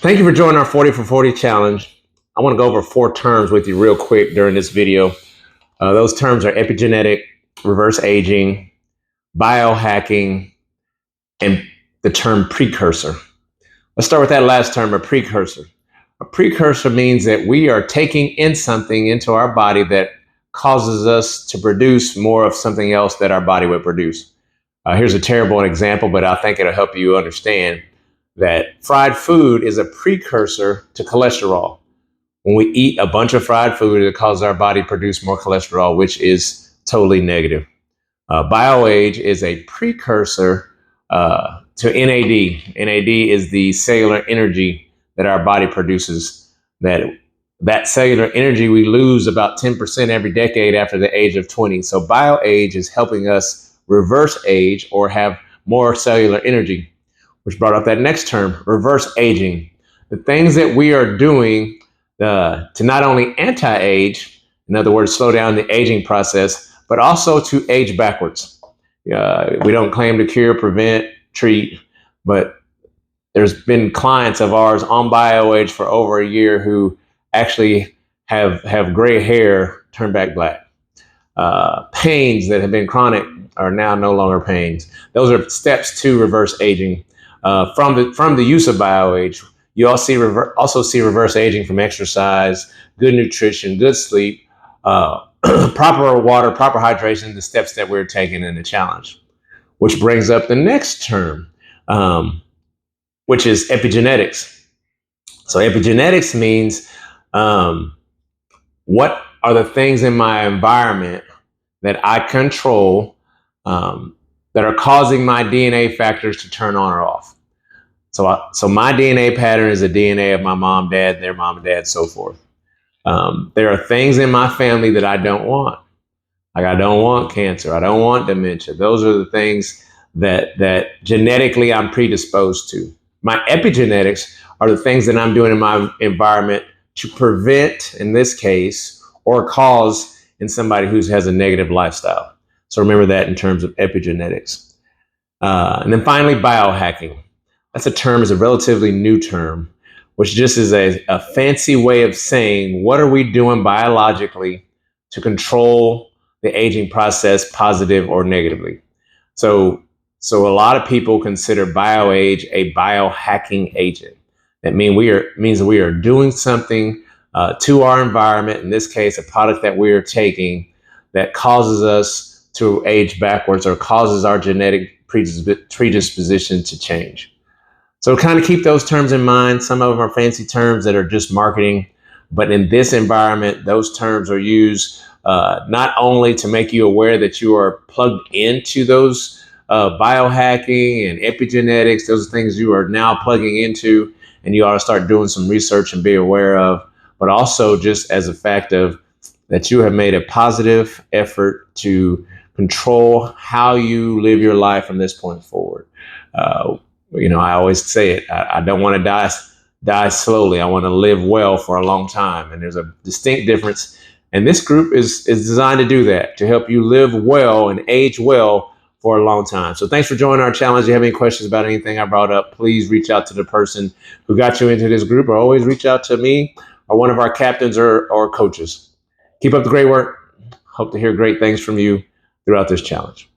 Thank you for joining our 40 for 40 challenge. I want to go over 4 terms with you real quick during this video. Those terms are epigenetic, reverse aging, biohacking, and the term precursor. Let's start with that last term, a precursor. A precursor means that we are taking in something into our body that causes us to produce more of something else that our body would produce. Here's a terrible example, but I think it'll help you understand that fried food is a precursor to cholesterol. When we eat a bunch of fried food, it causes our body to produce more cholesterol, which is totally negative. BioAge is a precursor to NAD. NAD is the cellular energy that our body produces. That cellular energy we lose about 10% every decade after the age of 20. So BioAge is helping us reverse age or have more cellular energy, which brought up that next term, reverse aging. The things that we are doing to not only anti-age, in other words, slow down the aging process, but also to age backwards. We don't claim to cure, prevent, treat, but there's been clients of ours on BioAge for over a year who actually have gray hair turn back black. Pains that have been chronic are now no longer pains. Those are steps to reverse aging. From the use of BioAge, you also see reverse aging from exercise, good nutrition, good sleep, proper water, proper hydration, the steps that we're taking in the challenge. Which brings up the next term, which is epigenetics. So epigenetics means what are the things in my environment that I control that are causing my DNA factors to turn on or off. So my DNA pattern is the DNA of my mom, dad, their mom and dad, so forth. There are things in my family that I don't want. Like I don't want cancer. I don't want dementia. Those are the things that genetically I'm predisposed to. My epigenetics are the things that I'm doing in my environment to prevent, in this case, or cause in somebody who has a negative lifestyle. So remember that in terms of epigenetics. And then finally, biohacking. That's a relatively new term, which just is a fancy way of saying, what are we doing biologically to control the aging process, positive or negatively? So a lot of people consider BioAge a biohacking agent. That means that we are doing something to our environment, in this case, a product that we are taking that causes us to age backwards or causes our genetic predisposition to change. So kind of keep those terms in mind. Some of them are fancy terms that are just marketing, but in this environment, those terms are used not only to make you aware that you are plugged into those biohacking and epigenetics, those are things you are now plugging into and you ought to start doing some research and be aware of, but also just as a fact of that you have made a positive effort to control how you live your life from this point forward. I always say it. I don't want to die slowly. I want to live well for a long time. And there's a distinct difference. And this group is designed to do that, to help you live well and age well for a long time. So thanks for joining our challenge. If you have any questions about anything I brought up, please reach out to the person who got you into this group, or always reach out to me or one of our captains or coaches. Keep up the great work. Hope to hear great things from you throughout this challenge.